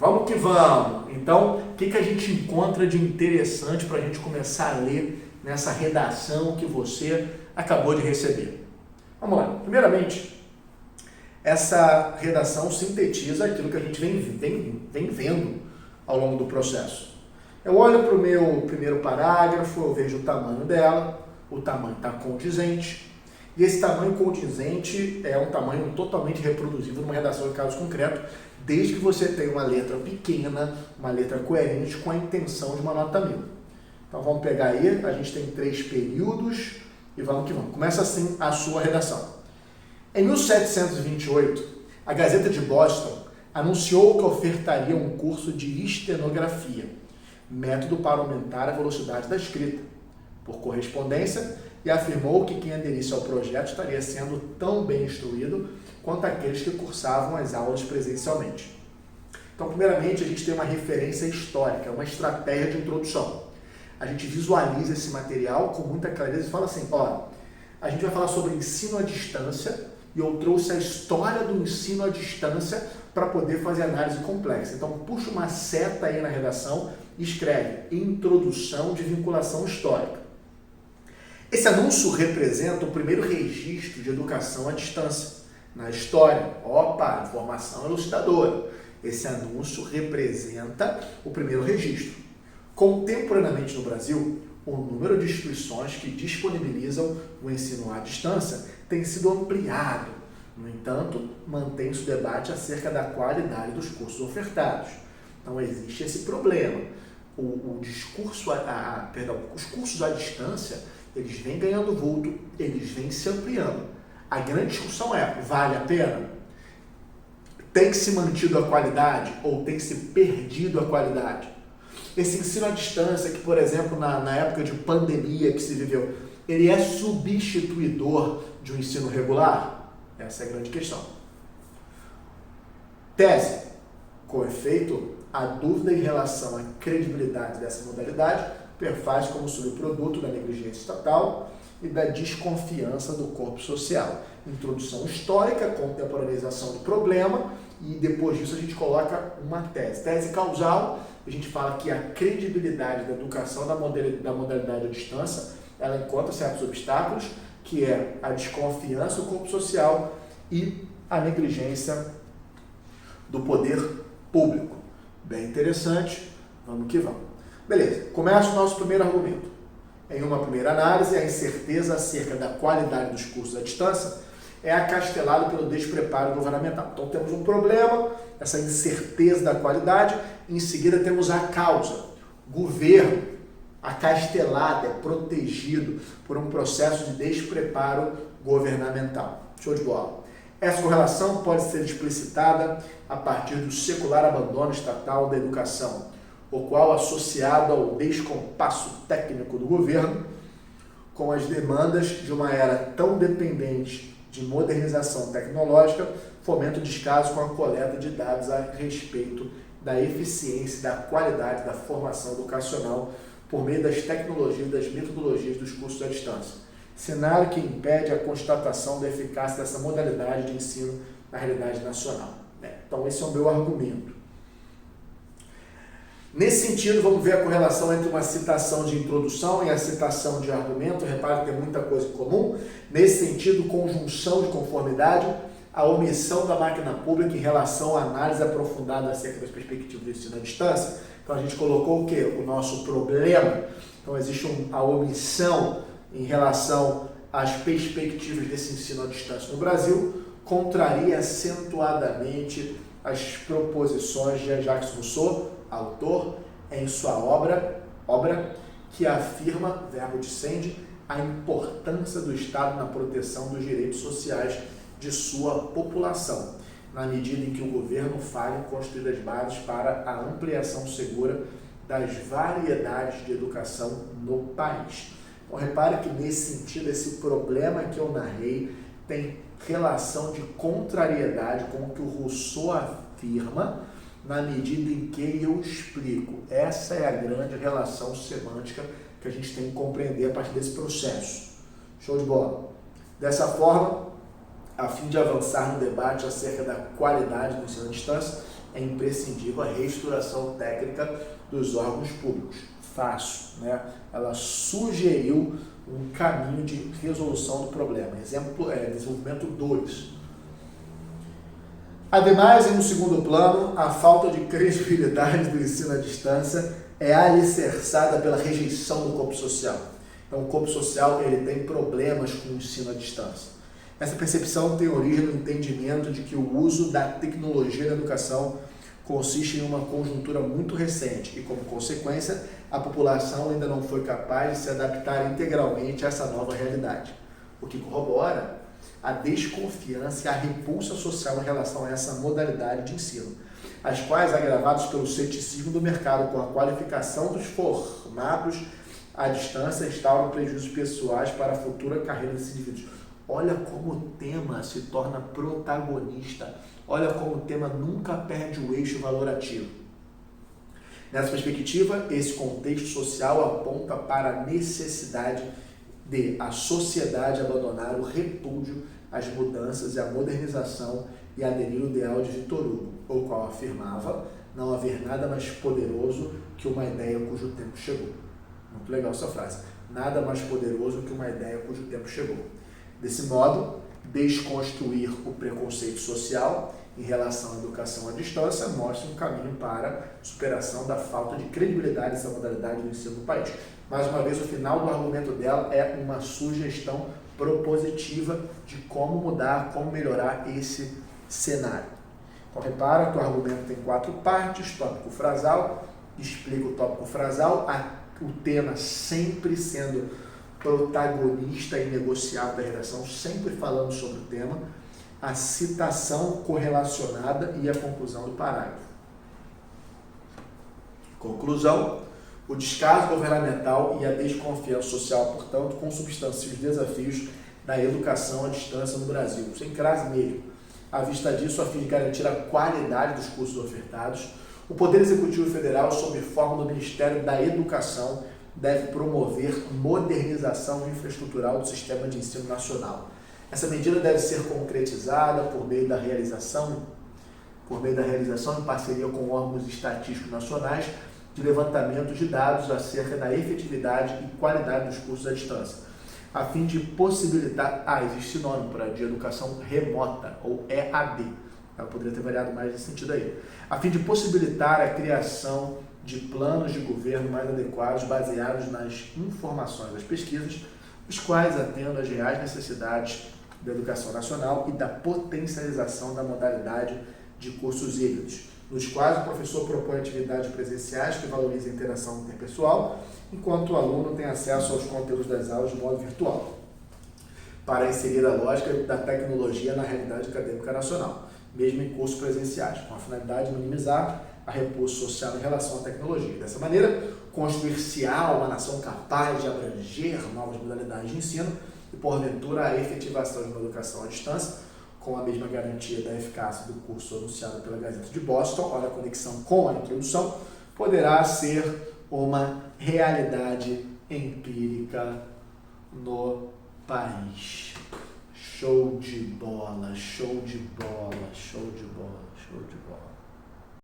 Vamos que vamos! Então, o que a gente encontra de interessante para a gente começar a ler nessa redação que você acabou de receber? Vamos lá. Primeiramente, essa redação sintetiza aquilo que a gente vem vendo ao longo do processo. Eu olho para o meu primeiro parágrafo, eu vejo o tamanho dela, o tamanho está condizente, e esse tamanho condizente é um tamanho totalmente reproduzível numa redação de caso concreto, desde que você tenha uma letra pequena, uma letra coerente com a intenção de uma nota 1000. Então vamos pegar aí, a gente tem 3 períodos e vamos que vamos. Começa assim a sua redação. Em 1728, a Gazeta de Boston anunciou que ofertaria um curso de estenografia, método para aumentar a velocidade da escrita, por correspondência, e afirmou que quem aderisse ao projeto estaria sendo tão bem instruído quanto aqueles que cursavam as aulas presencialmente. Então, primeiramente, a gente tem uma referência histórica, uma estratégia de introdução. A gente visualiza esse material com muita clareza e fala assim, ó, a gente vai falar sobre ensino à distância e eu trouxe a história do ensino à distância para poder fazer análise complexa. Então, puxa uma seta aí na redação e escreve Introdução de Vinculação Histórica. Esse anúncio representa o primeiro registro de educação à distância na história. Opa, informação elucidadora. Esse anúncio representa o primeiro registro. Contemporaneamente no Brasil, o número de instituições que disponibilizam o ensino à distância tem sido ampliado. No entanto, mantém-se o debate acerca da qualidade dos cursos ofertados. Então, existe esse problema. Os cursos à distância, eles vêm ganhando vulto, eles vêm se ampliando. A grande discussão é, vale a pena? Tem que se mantido a qualidade ou tem que se perdido a qualidade? Esse ensino à distância, que por exemplo, na época de pandemia que se viveu, ele é substituidor de um ensino regular? Essa é a grande questão. Tese. Com efeito, a dúvida em relação à credibilidade dessa modalidade perfaz como subproduto da negligência estatal e da desconfiança do corpo social. Introdução histórica, contemporaneização do problema e depois disso a gente coloca uma tese. Tese causal, a gente fala que a credibilidade da educação da modalidade à distância, ela encontra certos obstáculos, que é a desconfiança do corpo social e a negligência do poder público. Bem interessante, vamos que vamos. Beleza, começa o nosso primeiro argumento. Em uma primeira análise, a incerteza acerca da qualidade dos cursos à distância é acastelada pelo despreparo governamental. Então temos um problema, essa incerteza da qualidade, em seguida temos a causa. Governo acastelado, é protegido por um processo de despreparo governamental. Show de bola. Essa correlação pode ser explicitada a partir do secular abandono estatal da educação, o qual, associado ao descompasso técnico do governo, com as demandas de uma era tão dependente de modernização tecnológica, fomenta o descaso com a coleta de dados a respeito da eficiência e da qualidade da formação educacional por meio das tecnologias e das metodologias dos cursos à distância. Cenário que impede a constatação da eficácia dessa modalidade de ensino na realidade nacional. Então, esse é o meu argumento. Nesse sentido, vamos ver a correlação entre uma citação de introdução e a citação de argumento. Repare que tem muita coisa em comum. Nesse sentido, conjunção de conformidade, a omissão da máquina pública em relação à análise aprofundada acerca das perspectivas do ensino à distância. Então, a gente colocou o quê? O nosso problema. Então, existe a omissão em relação às perspectivas desse ensino à distância no Brasil, contraria acentuadamente as proposições de Jacques Rousseau, autor, em sua obra que afirma, verbo dicende, a importância do Estado na proteção dos direitos sociais de sua população, na medida em que o governo falha em construir as bases para a ampliação segura das variedades de educação no país. Então, repare que nesse sentido, esse problema que eu narrei tem relação de contrariedade com o que o Rousseau afirma, na medida em que eu explico. Essa é a grande relação semântica que a gente tem que compreender a partir desse processo. Show de bola. Dessa forma, a fim de avançar no debate acerca da qualidade do ensino à distância, é imprescindível a reestruturação técnica dos órgãos públicos. Fácil, né? Ela sugeriu um caminho de resolução do problema. Exemplo é desenvolvimento 2. Ademais, em um segundo plano, a falta de credibilidade do ensino à distância é alicerçada pela rejeição do corpo social. Então, o corpo social ele tem problemas com o ensino à distância. Essa percepção tem origem no entendimento de que o uso da tecnologia na educação consiste em uma conjuntura muito recente e, como consequência, a população ainda não foi capaz de se adaptar integralmente a essa nova realidade, o que corrobora a desconfiança e a repulsa social em relação a essa modalidade de ensino, as quais, agravados pelo ceticismo do mercado com a qualificação dos formados à distância, instauram prejuízos pessoais para a futura carreira desses indivíduos. Olha como o tema se torna protagonista, olha como o tema nunca perde o eixo valorativo. Nessa perspectiva, esse contexto social aponta para a necessidade de a sociedade abandonar o repúdio às mudanças e à modernização e aderir ao ideal de Victor Hugo, o qual afirmava não haver nada mais poderoso que uma ideia cujo tempo chegou. Muito legal essa frase. Nada mais poderoso que uma ideia cujo tempo chegou. Desse modo, desconstruir o preconceito social em relação à educação à distância mostra um caminho para a superação da falta de credibilidade dessa modalidade do ensino no país. Mais uma vez, o final do argumento dela é uma sugestão propositiva de como mudar, como melhorar esse cenário. Então, repara que o argumento tem 4 partes: tópico frasal, explica o tópico frasal, o tema sempre sendo protagonista e negociável da redação, sempre falando sobre o tema, a citação correlacionada e a conclusão do parágrafo. Conclusão: o descaso governamental e a desconfiança social, portanto, consubstanciam os desafios da educação à distância no Brasil, sem crase mesmo. À vista disso, a fim de garantir a qualidade dos cursos ofertados, o Poder Executivo Federal, sob forma do Ministério da Educação, deve promover modernização infraestrutural do sistema de ensino nacional. Essa medida deve ser concretizada por meio da realização em parceria com órgãos estatísticos nacionais de levantamento de dados acerca da efetividade e qualidade dos cursos à distância, a fim de possibilitar, existe sinônimo para de educação remota, ou EAD, eu poderia ter variado mais nesse sentido aí, a fim de possibilitar a criação de planos de governo mais adequados, baseados nas informações das pesquisas, os quais atendam às reais necessidades da educação nacional e da potencialização da modalidade de cursos híbridos, nos quais o professor propõe atividades presenciais que valorizem a interação interpessoal, enquanto o aluno tem acesso aos conteúdos das aulas de modo virtual, para inserir a lógica da tecnologia na realidade acadêmica nacional, mesmo em cursos presenciais, com a finalidade de minimizar a repulsa social em relação à tecnologia. Dessa maneira, construir-se-á uma nação capaz de abranger novas modalidades de ensino e, porventura, a efetivação de uma educação à distância, com a mesma garantia da eficácia do curso anunciado pela Gazeta de Boston, olha a conexão com a introdução, poderá ser uma realidade empírica no país. Show de bola, show de bola, show de bola, show de bola.